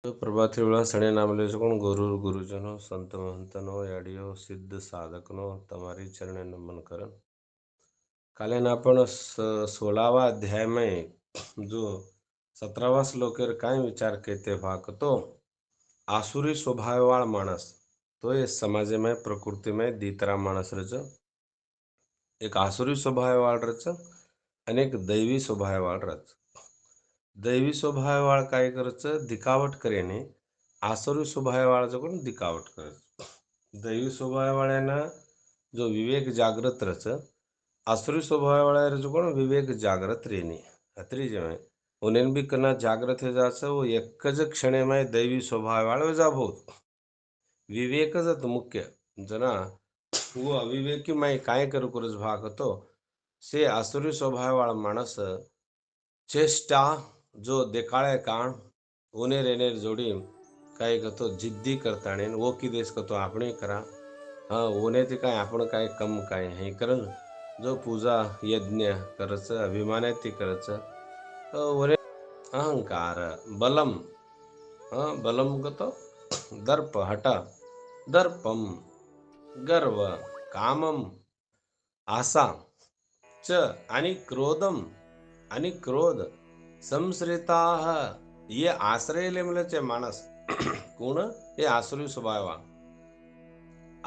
तो प्रभात वेळा सणे नामले कोण गुरु गुरुजनो संत महंतनो याडियो सिद्ध साधकनो तुम्हारी चरण नमन करन. कालेन आपण 16वा अध्याय में जो 17वा श्लोकेर काय विचार कहते भाग तो आसुरी स्वभाववाळ माणस तो ये समाज में प्रकृति में दीतरा माणस रच एक आसुरी स्वभाववाळ रच आणि एक दैवी स्वभाववाळ रच. दैवी स्वभाववाळ काय करचं दिखावट करेने आसुरी स्वभाववाळाचं कोण दिखावट करत. दैवी स्वभाववाळ्यानं जो विवेक जागृत रच आसुरी स्वभाववाळ्याचं कोण विवेक जागृत रेने अत्री जेव्हा उन्हें भी करना जागृत है जाचं वो एकच क्षणेमय दैवी स्वभाववाळ जाभोत विवेकच मुख्य जना वो अविवेकीमय काय करू करच भाग होतो से आसुरी स्वभाववाळ माणस चेष्टा जो देखाळे काण उन्हें रेनेर जोडी काय करतो जिद्दी करताणे वो की देश करतो आपण करा हा उन्हें ते काय आपण काय कम काय हे करन जो पूजा यज्ञ करच अभिमान ती करच उन्हें अहंकार बलम बलम कतो दर्प हटा दर्पम गर्व कामम आशा च आणि क्रोधम आणि क्रोध संश्रिता ये आश्रय मुलाचे माणस कोण हे आसुरी स्वभाव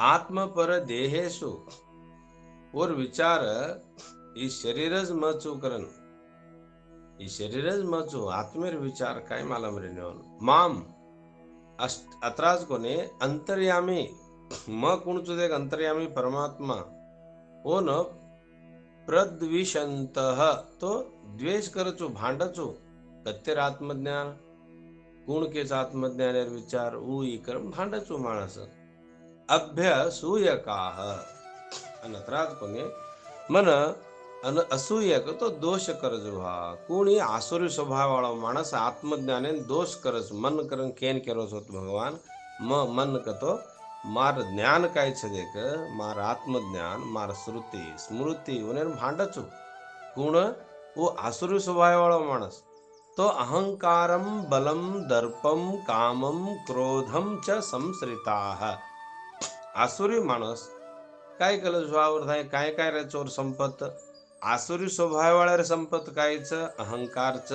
आत्म पर देहेशु और विचार ई शरीरच मचू करन ई शरीरच मचू आत्मेर विचार काय मालम रे माम अत्राज कोने अंतर्यामी म कोणचो देख अंतर्यामी परमात्मा हो न प्रद्विषंत तो द्वेष करचो भांडचो कत्तेर आत्मज्ञान कोण केच आत्मज्ञान विचार ऊ कर भांडचो माणस अभ्यसूयकाह अनत्राज कोने मन अन असूयक तो दोष करज भा कोणी आसुरी स्वभाव वाळो माणस आत्मज्ञाने दोष करज मन करन केन केरोस होत भगवान मन कतो मार ज्ञान काय છે દેખ मार आत्मज्ञान मार श्रुति स्मृति उन्हें भांडचू कोण वो आसुरी स्वभाव वाळो माणस तो अहंकारम बलम दर्पम कामम क्रोधम च संश्रिताः आसुरी माणस काय केलं स्वभावर થાય काय काय रे चोर संपत आसुरी स्वभाववाळ्या संपत कायच अहंकारच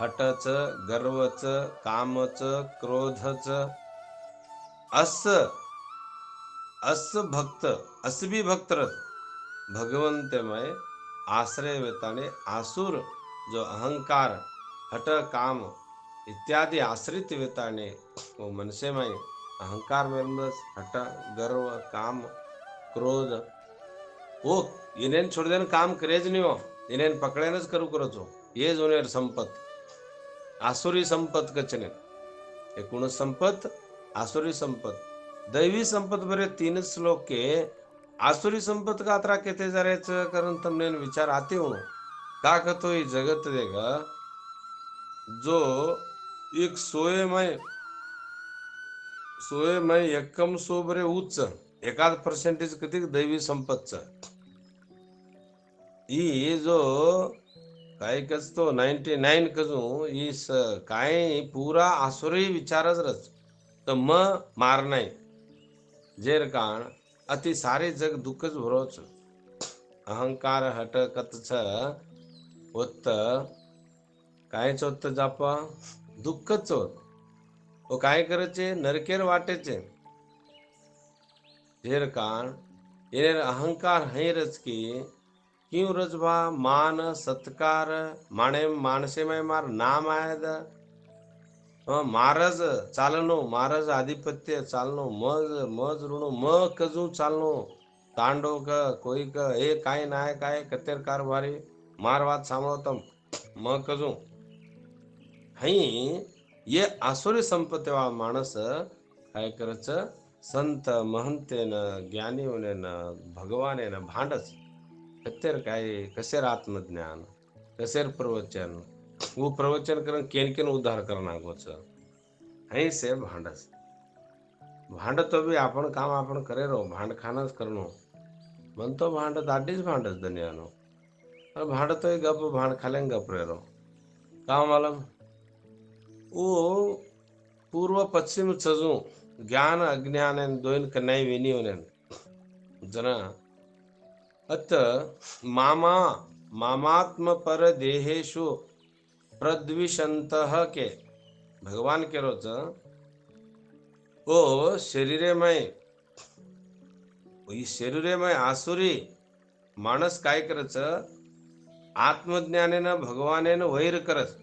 हटच गर्वच कामच क्रोधच अस भक्त असबी भक्त भगवंतमय आश्रय वेताने आसुर जो अहंकार हट काम इत्यादि आश्रित वेताने वो मनसेमय अहंकार में हट गर्व काम क्रोध वो इन्हें छोड़ देने काम करेज नहीं हो इन्हें पकड़े न करू करो छो ये जोनेर संपत आसुरी संपत कचने एकूण संपत आसुरी संपत दैवी संपत बरे 3 श्लोक के आसुरी संपत का अतरा कहते जा रहे कारण तुमने विचार आते हो का कहतो ये जगत देगा जो एक सोये में एकम सो बरे उच्च एकाद परसेंटेज किती दैवी संपतच ई जो काय कसतो 99 कजू इस काय पूरा आसुरी विचारच रच तर मार नाही जेर कान अति सारे जग दुःखच भरोच अहंकार हटकत छ होत कायच होत जापा दुःखच होत वो काय करचे नरकेर वाटेचे जेर कान येर अहंकार है रच की क्यों रजवा मान सत्कार माने मानसे में मार नाम आयद मारज चालनो मारज आधिपत्य चालनो मज ऋणो म कजू चालनो तांडो का कोई का ए काय नाय काय कतेर कारभारी मारवाद सांभाळतम म कजू हई ये आसुरी संपत्ती वाला माणस काय करच संत महंते न ज्ञानी होने न भगवाने न भांडच कतेर काय कसेर आत्मज्ञान कसेर प्रवचन वो प्रवचन करन केन उद्धार करना गोच हई से भांडस भांड तो भी आपण काम आपण करे रो भांड खानच करनो मन तो भांड दाडीच भांडस दुनियानो भांड तो गप भांड खाले गप रे रो काम मालूम वो पूर्व पश्चिम चजू ज्ञान अज्ञान दोन कन्याई वेणी होण्यान जना अत मामा मामात्म पर देहेशु प्रद्विषंत के भगवान के रोच ओ शरीरेमय आसुरी माणस काय करच आत्मज्ञानेनं भगवानेनं वैर करत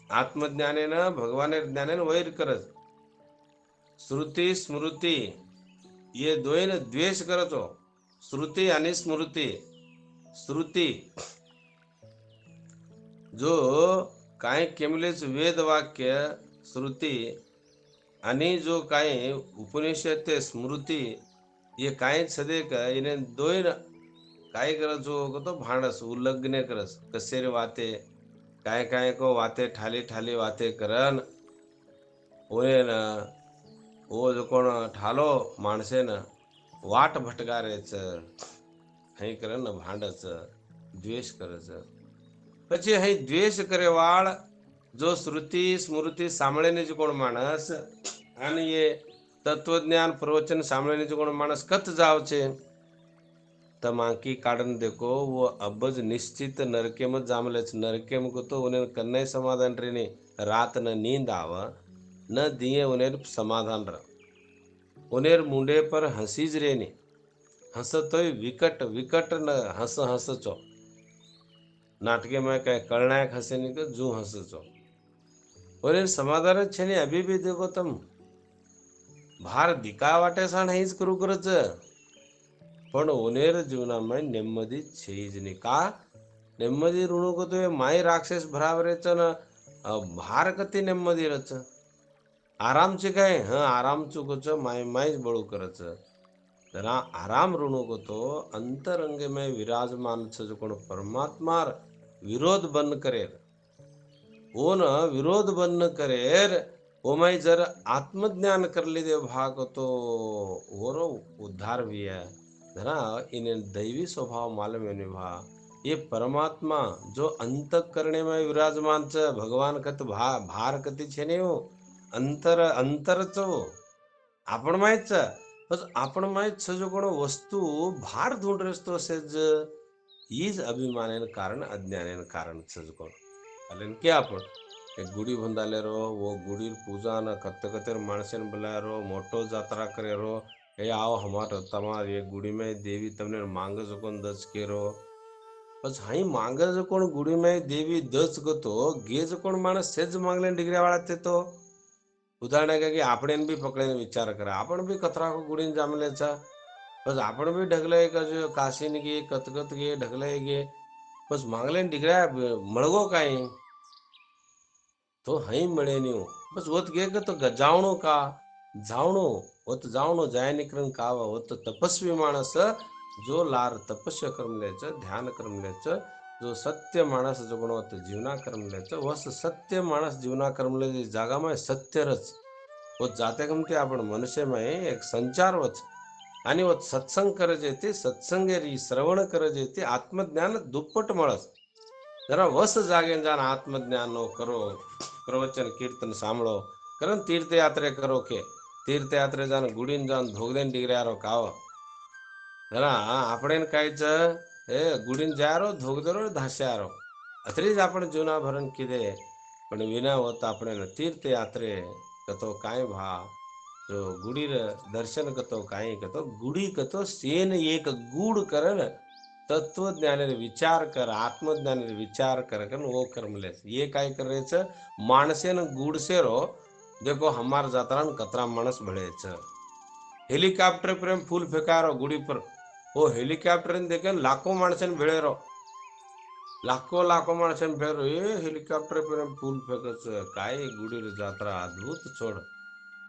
आत्मज्ञानेनं भगवाने ज्ञानेनं वैर करत श्रुती स्मृती ये दोन द्वेष करतो श्रुती आणि स्मृती श्रुती जो काय केमलेच वेद वाक्य श्रुती आणि जो काय उपनिषद ते स्मृती ये काय छदे का इने दोन काय करजो तो भांडस उल्लंघने करस कसेरे वाते काय काय को वाते ठाली ठाली वाते करन ओने ना ओ जो कोण ठालो माणसे ना वाट भटकारेच हई करन भांडच द्वेष करच પછી હઈ દ્વેષ કરે વાળ જો શ્રુતિ સ્મૃતિ સાંભળીને જ કોણ માણસ અને એ તત્વજ્ઞાન પ્રવચન સાંભળીને જ કોણ માણસ કત જાવ છે तमाकी काढन देखो वो अबज निश्चित नरके में जामले नरके में तो उन्हें कन्ने समाधान रहने रात न नींद आव न दिए उन्हें समाधान रह उन्हें मुंडे पर हंसीज रहने हंसतो विकट विकट न हंस हंस चो नाटके में कह कलनायक हंसे नहीं तो जू हंस चो उन्हें समाधान छे ने अभी भी देखो तुम भार दिखावाटे सा नहीं करू करच पण उनेर जीवनामध्ये नेम्मदी छेजनी का नेम्मदी ऋणू कतो माई राक्षस भरावरेच न भार कती नेम्मदी रच आरामचे काय आराम चुकच माय माईच बळू करच जरा आराम ऋणू कतो अंतरंगे में विराजमान जो कोण परमात्मार विरोध बंद करेर ओ न विरोध बंद करेर ओ माई जर आत्मज्ञान कर लीधे भाग तो ओरो उद्धार भी है जरा इन्हें दैवी स्वभाव मालूम है निभा ये परमात्मा जो अंत करने में विराजमान च भगवान कत भार कती छे ने अंतर अंतर चो आपण माहित बस आपण माहित जो कोण वस्तू भार ढूंढ रस्तो सेज ईज अभिमानेन कारण अज्ञानेन कारण सज कोण अलेन क्या आपण एक गुड़ी बंधाले रो वो गुड़ी पूजा न कत्ते कत्ते माणसेन बुलाय रो मोटो जात्रा करे रो ए आओ हमार तमार ये गुड़ी में देवी तमने मांग जकोन दच केरो बस हाई मांग जकोन गुड़ी में देवी दच गतो गे जकोन माणस सेज मांगले डिग्री वाला ते तो उदाहरण का कि आपण भी पकड़े विचार करा आपण भी कतरा को गुड़ी जामले चा बस आपण भी ढगले का जो काशीन गे कतकत गे ढगले गे बस मांगले डिग्री मळगो काय तो हई मळे नहीं बस वत गे तो जावणो का जावणो वत जावणो जाय निकरन कावा वत तपस्वी माणस जो लार तपस्या कर्म लेच ध्यान कर्म लेच जो सत्य माणस जो गुणवत जीवना कर्म लेच वस सत्य माणस जीवना कर्म ले जागा में सत्य रच वो जाते गमते आपण मनुष्य में एक संचार वच आणि वो सत्संग कर जेते सत्संगेरी श्रवण कर जेते आत्मज्ञान दुप्पट मळस जरा वस जागे जान आत्मज्ञान नो करो प्रवचन कीर्तन सांभळो करन तीर्थयात्रे करो के तीर्थयात्रे जान गुडीन जान धोगदेन डिग्र्यारो काव जरा आपण कायच हे गुडीन जारो धोगदरो धास्यारो अतरीज आपण जीवना भरण किदे पण विना होत आपण तीर्थयात्रे कतो काय भा जो गुडीर दर्शन कतो काय कतो गुडी कतो सेन एक गूढ करन तत्वज्ञान विचार कर आत्मज्ञान विचार कर वो कर्म ले ये काय करायच माणसेन गुड से रो देखो हमार जात्रान कतरा माणस भळेच हेलिकॉप्टर प्रेम फूल फेकारो गुडी पर वो हेलिकॉप्टर देखे लाखों माणसन भेळे रो लाखो लाखो माणसन भेळो ए हेलिकॉप्टर प्रेम फूल फेकच काय गुडीर जात्रा अद्भुत छोड़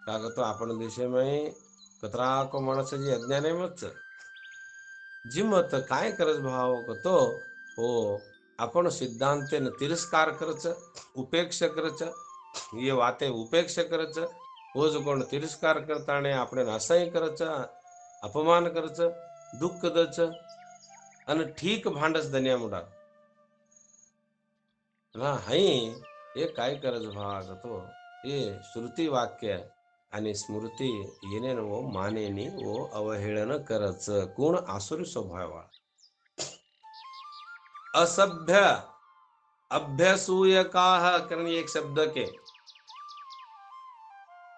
काग तो आपण देशे में कतरा को माणस जी अज्ञान है मत जिमत काय करज भाव तो हो आपण सिद्धांतेन तिरस्कार करच उपेक्षा करच ये वाते उपेक्षा करच वो जो कोण तिरस्कार करताने आपण असह्य करच अपमान करच दुःख दच आणि ठीक भांडस दनिया मुडा हा हाई हे काय करज भाग तो हे श्रुती वाक्य आणि स्मृती येणे वो मानेनी वो अवहेळन करच कोण आसुरी स्वभावा असभ्य अभ्यसूयकाह कारण एक शब्द के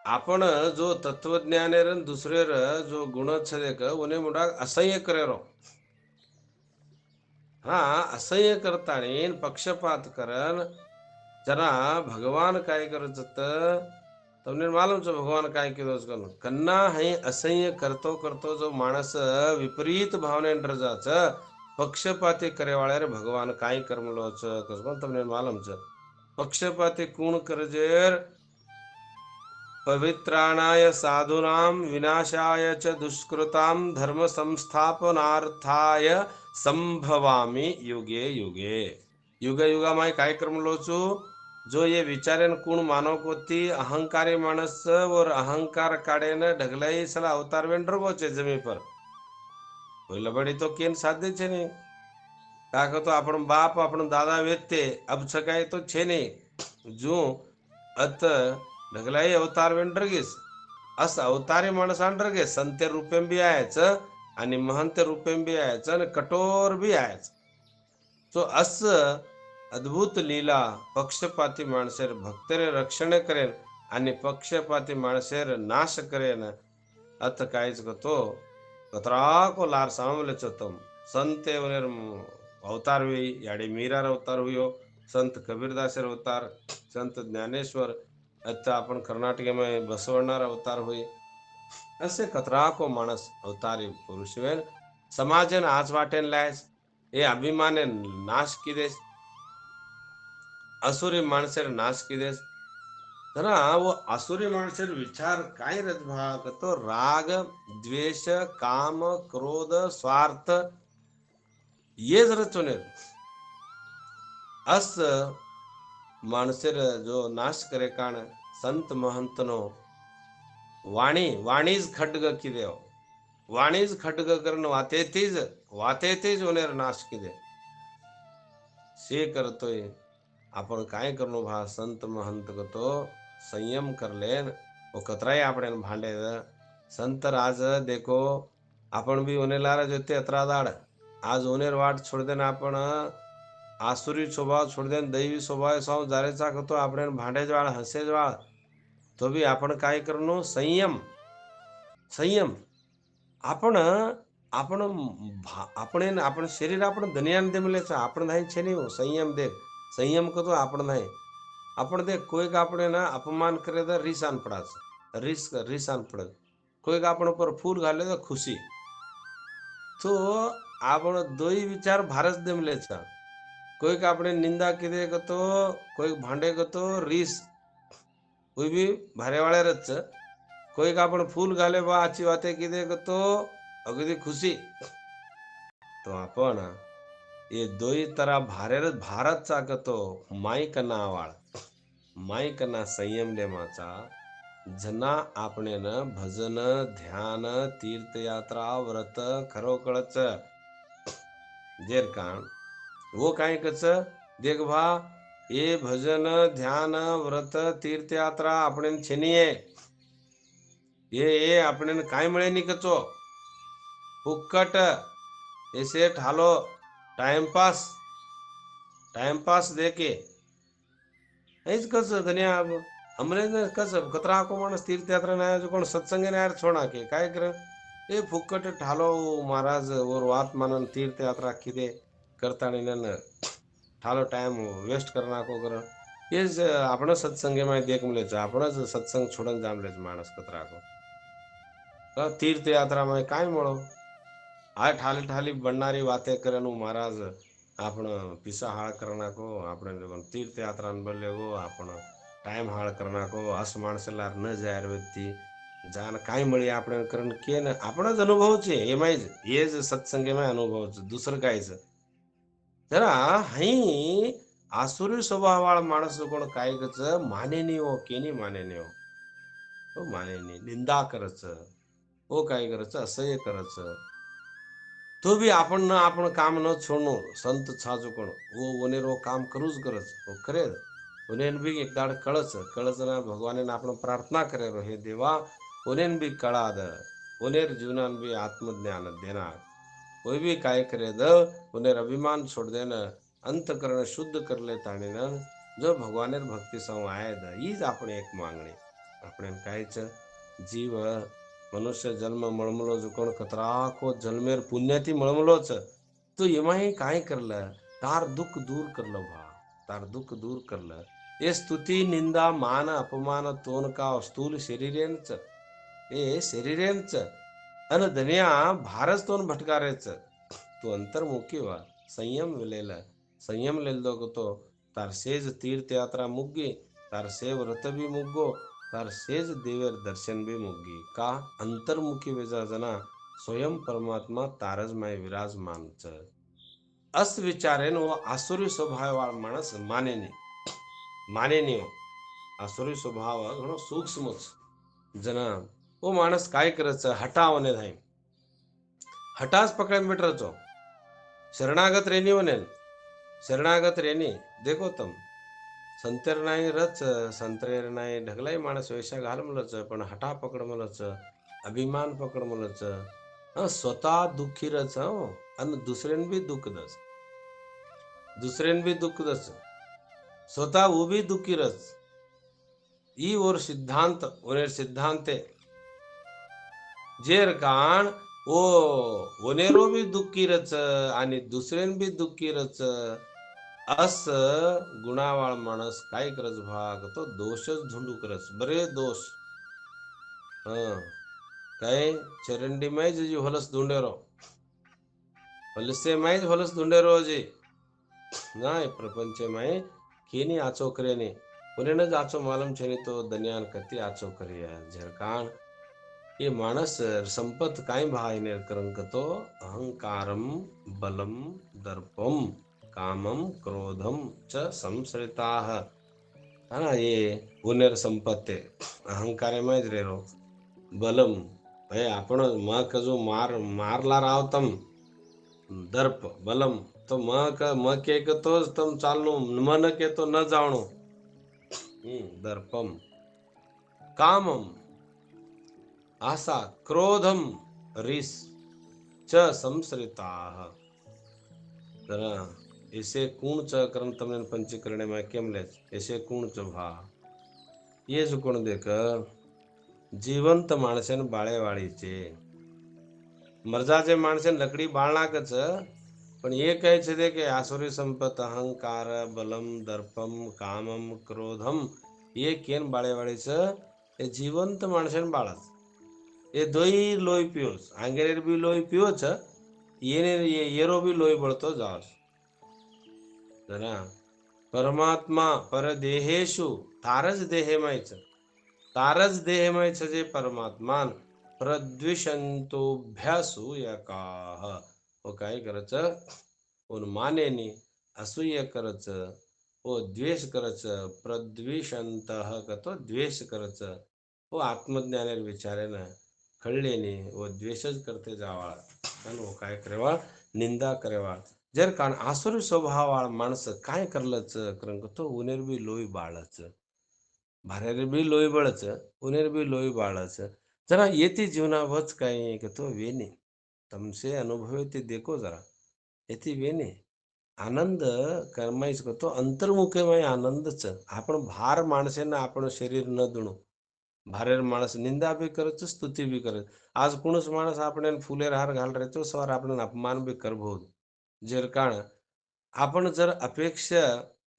आपण जो तत्वज्ञाने दुसरे जो गुण छेक उन्हें मुडा असह्य करे रो हाँ असह्य करताणी पक्षपात करन जना भगवान काय करत તમને માલુમ છે ભગવાન કાંઈ કીધું છે કન્ના હૈ અસહ્ય કરતો કરતો જો માણસ વિપરીત ભાવને ડરજા છે પક્ષપાતી કરેવાળે ભગવાન કાંઈ કરમલો છે કસમાં તમને માલુમ છે પક્ષપાતી કુણ કરજેર પવિત્રાણાય સાધુનામ વિનાશાય ચ દુષ્કૃતામ ધર્મ સંસ્થાપનાર્થાય સંભવામી યુગે યુગે યુગે યુગામાં काय करमलो છું जो ये विचारेन कुण मानव कोती अहंकारी माणस और अहंकार काढेन ढगलाई सला अवतार वेन डरबो छे जमी पर कोई लबड़ी तो केन साध्य छे नहीं काको तो आपण बाप आपण दादा वेते अब छकाय तो छे नहीं जो अत ढगलाई अवतार वेन डरगीस अस अवतारी माणसान डरगे संते रूपेम बी आयचं आणि महंत रूपेम बी आयचं आणि कठोर बी आयचं तो अस अद्भुत लीला पक्षपाती माणसेर भक्तरे रक्षण करेन आणि पक्षपाती माणसेर नाश करेन अत कायच गतो कतराको लार सामले चतम संते वनेर अवतार हुई याडे मीरार अवतार हुयो संत कबीरदासर अवतार संत ज्ञानेश्वर अच्छा आपण कर्नाटक में बसवणार अवतार हुई असे कतराको माणस अवतारी पुरुष वेन समाजन आज वाटेन लायस ए अभिमाने नाश किदेस असुरी माणसेर नाश किदेस जना वो असुरी माणसेर विचार काय रजभाग तो राग द्वेष काम क्रोध स्वार्थ ये जर चुनेर अस माणसेर जो नाश करे काण संत महंतनो वाणीज खड्ग किदेव वाणीज खड्ग करण वातेतीज उनेर नाश किदे से करतोय आपण काय करनो भा संत महंत तो संयम कर लेन वो कतराई आपणे भांडे संत राज देखो आपण भी उनेलारा जोते अतरा दाड़ आज उनेर वाट छोड़ देन आपण आसुरी स्वभाव छोड़ देन दैवी स्वभाव सौ जारे चाकतो आपणे भांडे ज्वाळ हसे ज्वाळ तो भी आपण काय करनो संयम संयम आपण आपण આપણે आपण शरीर आपण दुनियाने दे मिले आपण नाही छे नहीं संयम दे संयम कतो आपण नाही आपण दे कोई का આપણે ना अपमान करे तो रिसान पडाच रिसान पड़े कोई का आपण पर फूल घाले तो खुशी तो आपण दोई विचार भारत दे मिले कोई का આપણે निंदा किदे कतो कोई भांडे कतो रिस कोई भी भारे वाले रच कोई का आपण फूल घाले बा अच्छी बातें किदे कतो अगदी खुशी तो आपण ये दोई तरह भारत चाकतो माईकना आवाळ माईकना संयम लेमाचा जना आपणे न भजन ध्यान तीर्थयात्रा व्रत खरोखळच जेर कान वो काय कच देख भा ये भजन ध्यान व्रत तीर्थयात्रा आपणे छेनीये ये आपणे काय मिळे निकचो फुक्कट ऐसे ठालो टाइम पास देके ऐस कस दुनिया अब हमरे ने कस कतरा को मानस तीर्थयात्रा ना जो कोण सत्संग ने यार छोड़ा के काय कर ए फुक्कट ठालो महाराज और वात मानन तीर्थयात्रा किदे करता ने ठालो टाइम वेस्ट करना को कर ये आपण सत्संग में देख मिले आपण सत्संग छोड़न जाम ले मानस कतरा को तीर्थयात्रा में काय मळो आ ठाली ठाली बनणारी वाते करनु महाराज आपण पिसा हाळ करना को आपण तीर्थयात्रा बोले गो आपण टाइम हाळ करना को अस माणसला न जायर व्यक्ती जान काय मळी आपण करण के न आपणच अनुभव छे एमाय हेज सत्संग में अनुभव छे दुसरं कायच जरा हई आसुरी स्वभाववाळ माणस कोण काय कच माने नहीं हो केनी माने नहीं हो तो माने नहीं निंदा करच वो काय करच असह्य करच तो भी आपण काम न छोड़नो संत छाजो कोण वो वनेर वो काम करूच करच वो करे उन्हें भी एक दाड़ कळच कळच ना भगवान आपण प्रार्थना करे हे देवा उन्हें भी कळा द उन्हें जीवनान भी आत्मज्ञान देना कोई भी काय करे द उन्हें अभिमान छोड़ देना अंतकरण शुद्ध कर ले ताणे न जो भगवानेर भक्ती सं आहे द हीच आपण एक मागणी आपण कायच जीव मनुष्य जन्म मळमलो जो कोण कतराको जन्मेर पुण्याती मळमलोच तो एमाही काय करलं तार दुःख दूर करलं भा तार दुःख दूर करलं એ સ્તુતિ નિંદા માન અપમાન તોન કા સ્થૂલ શરીરેન્ચ એ શરીરેન્ચ અને દનિયા ભારસ તોન ભટકારેચ તું અંતર્મુખી વા સંયમ લેલા સંયમ લેલો તો તાર સેજ તીર્થ યાત્રા મુગ્ગી તાર સેવ વ્રત બી મુગ્ગો તાર સેજ દેવેર દર્શન બી મુગ્ગી का अंतर्मुखी वेजा जना स्वयं परमात्मा तारज माय विराजमान च अस विचारेन व आसुरी स्वभाव माणस माने नहीं माने नहीं आसुरी स्वभाव घणो सूक्ष्म जना वो माणस काय करच हटावने धाय हटास पकड़े मीटर चो शरणागत रेनी वने शरणागत रेनी देखो तुम संतेर नाही रच संत्रेर नाही ढगलाई माणस वेशा घाल मलच पण हटा पकड मलच अभिमान पकड मलच स्वतः दुःखी रच आणि दुसरेन बी दुःख दस दुसरेन बी दुःख दस स्वतः वो भी दुःखी रच ई और सिद्धांत और सिद्धांते जेर कान ओ ओनेरो बी दुःखी रच आणि दुसरेन बी दुःखी रच अस गुणावाळ माणस काय करच भाग तो दोषच झुंडू करच बरे दोष हं काय चरंडी माय जी होलस धुंडेरो होलसे माय होलस धुंडेरो जी नाही प्रपंच माय केनी आचो करेने पुनेनच आचो मालम छेनी तो दनियान कती आचो करिया झरकान ये मानस संपत काय भाई निर्करंक तो अहंकारम बलम दर्पम कामम क्रोधम च संश्रिताः है ना ये गुणेर संपत्ते अहंकारे में रे रो बलम भाई आपण म कजू मारला रावतम दर्प बलम तो म के तो तम चालनो मन के तो न जावणो दर्पम कामम आशा क्रोधम रिस च संश्रिताः तर ऐसे कूण च करन तमने पंचीकरण में केम ले ऐसे कूण च भा ये जो कोण देख जिवंत माणसेन बाळेवाळीचे मरजाचे माणसेन लकडी बाळनाकच पण ये કહે છે કે આસુરી સંપત અહંકાર બલમ દર્પમ કામમ ક્રોધમ ये केन बाळेवाळी छ એ જીવંત માણસેન બાળસ એ દોઈ લોહી પીઓસ આંગેરેર બી લોહી પીઓ छ येने येरो बी लोही बळतो जावस जरा परमात्मा परदेहेषु तारच देहेमय छ तारच देहमय छ जे परमात्मान प्रद्विषंतोभ्यासु यकाह वो काय करच उन मानेनी असूय करच वो द्वेष करच प्रद्विषंतः कतो द्वेष करच वो आत्मज्ञानेर विचारेन कळलेनी वो द्वेषच करते जावा आणि वो काय करेवा निंदा करेवा जर कान आसुरी स्वभाव माणस काय करलच करंक तो उनेर बी लोई बाळच भारेर बी लोई बळच उनेर बी लोई बाळच जरा येती जीवनावच काय की तो वेने तमसे अनुभव ते देखो जरा येती वेने आनंद कर्माईच तो अंतर्मुखमय आनंदच आपण भार माणसेना आपण शरीर न दुणू भारेर माणस निंदा भी करच स्तुती भी करच आज कुणस माणस आपण फुलेर हार घाल रेतो सवार आपण अपमान भी करಬಹುದು जेर कारण आपण जर अपेक्षा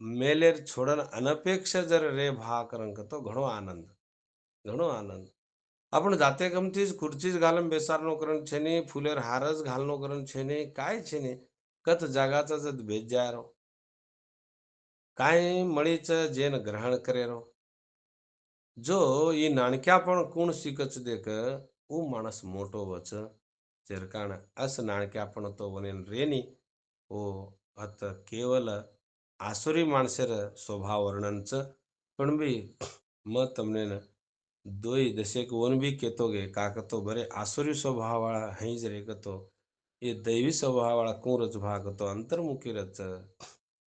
मेलेर छोडन अनपेक्षा जर रे भा करंक तो घणो आनंद आपण जाते गमतीच खुर्चीच घालून बेसारनो करण छेनी फुलेर हारच घालनो करण छेनी काय छेनी कत जगाचा जत बेजारो काय मळीच जेन ग्रहण करेरो जो ई नाणक्या पण कोण शिकच देख ऊ माणस मोठो वच जेरकाण अस नाणक्या पण तो वनेन रेनी ओ अत केवल आसुरी माणसेर स्वभाव वर्णनच पण बी म तमने न दोई दशेक वन भी केतोगे काकतो बरे आसुरी स्वभाव वाला हई ज रे कतो ये दैवी स्वभाव वाला कुरच भाग तो अंतर्मुखी रच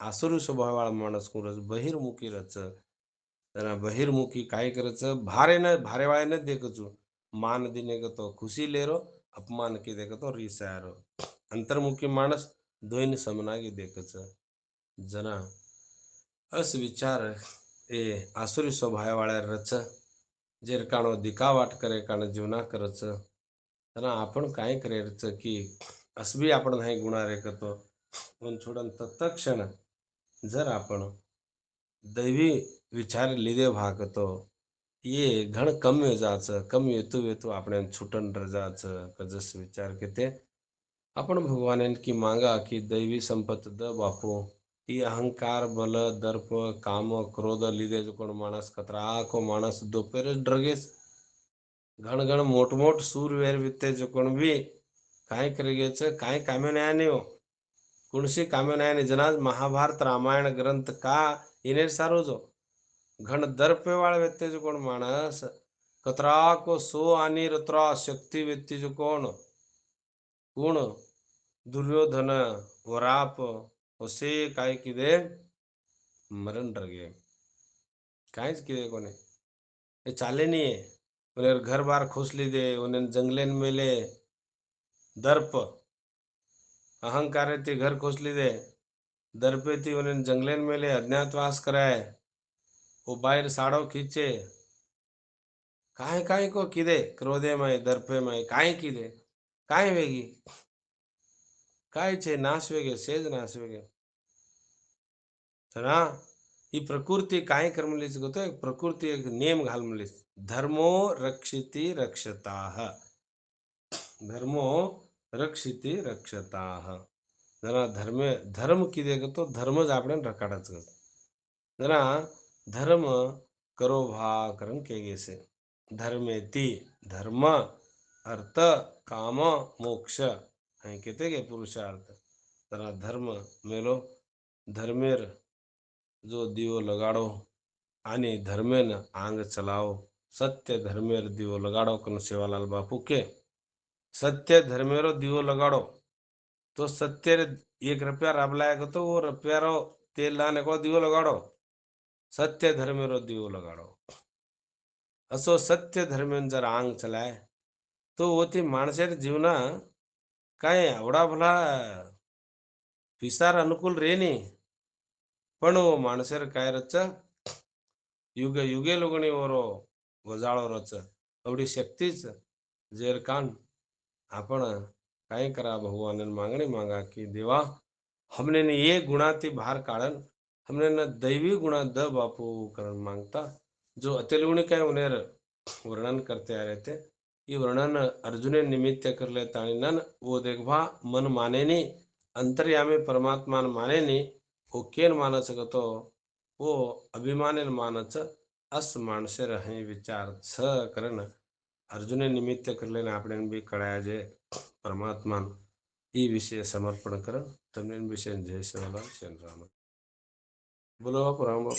आसुरी स्वभाववाळा माणूस कोण बहिर्मुखी रच तेना बहिर्मुखी काय करायचं भारे न भारेवाळे न देखचू मान दिने का तो खुशी लेरो अपमान की देखो तो रिसारो अंतर्मुखी माणस दोन समनागी देखच जना अस विचार ए आसुरी स्वभाववाळ्या रच जेर काणो दिखावाट करे काणो जीवना करच तर आपण काय करायचं की असबी आपण नाही गुणारे करतो पण छोडन तत्क्षण जर आपण दैवी विचार लिदे भागतो ये घण कमी जायचं कमी येतो आपण छुटन रजाचं कजस विचार केते आपण भगवान की मांगा की दैवी संपत द बापू ती अहंकार बल दर्प काम क्रोध लिदे जो कोण माणस कतरा को माणस दोपेर ड्रगेस घण घण मोठ मोठ सूरवीर वित्ते जो कोण बी काय करेगेच काय कामे नाही हो कुणसी कामे नाही जनाज महाभारत रामायण ग्रंथ का इने सारो जो घण दर्पे वाळ व्यक्ती जो कोण माणस कतरा को सो आणि रतरा शक्ती व्यक्ती जो कोण गुण दुर्योधन वराप होसे काय किदे मरण रगे काहीच किदे कोणे हे चाले नाही है उन्हें घर बार खोसली दे उन्हें जंगलेन मेले दर्प अहंकार ते घर खोसली दे दर्पे थी उन्हें जंगलेन मेले अज्ञातवास कराए वो बाहर साड़ो खींचे काय काय को किदे क्रोधे में दर्पे में काय किदे काय वेगी काय छे नाश वेगे सेज नाश वेगे तर ही प्रकृती काय कर म्हणलीस गोतो प्रकृती एक नेम घाल म्हणलीस धर्मो रक्षिती रक्षताः धर्मो रक्षिती रक्षताः जरा धर्म किदे तो धर्मच आपण रखाडाच जरा धर्म करो भा करण के गेसे धर्मेती धर्म अर्थ काम मोक्ष हैं कहते गे पुरुषार्थ तना धर्म मेलो धर्मेर जो दियो लगाडो आणि धर्मेन आंग चलाओ सत्य धर्मेर दियो लगाडो कन सेवालाल बापू के सत्य धर्मेरो दियो लगाडो तो सत्य 1 रुपया राबलाय तो वो रुपयारो तेल लाने को दियो लगाडो सत्य धर्मेरो दियो लगाडो असो सत्य धर्मेन जर आंग चलाय तो वो ती माणसेर जीवना काय आवडा भला विचार अनुकूल रेनी पण वो माणसेर काय रच युगे युगे लोगणी ओरो गोजाळो रच एवढी शक्तीच जेर कान आपण काय करा भगवान मागणी मागा की देवा हमने ने ये गुणाती भार काढन हमने न दैवी गुणा द बापू करण मांगता जो अतिलगुणी काय उन्हें वर्णन करते आ रहे थे ये वर्णन अर्जुने निमित्त कर लेता नन वो देखभा मन माने नी अंतर्यामी परमात्मा माने नी वो केन मानस तो वो अभिमानेन मानच अस माणसे रहे विचार छ करन अर्जुने निमित्त करले આપણે બી કળાયા જે પરમાત્મા એ વિશે સમર્પણ કર તમને વિશે જય સવાલા શેન રામ બોલો રામ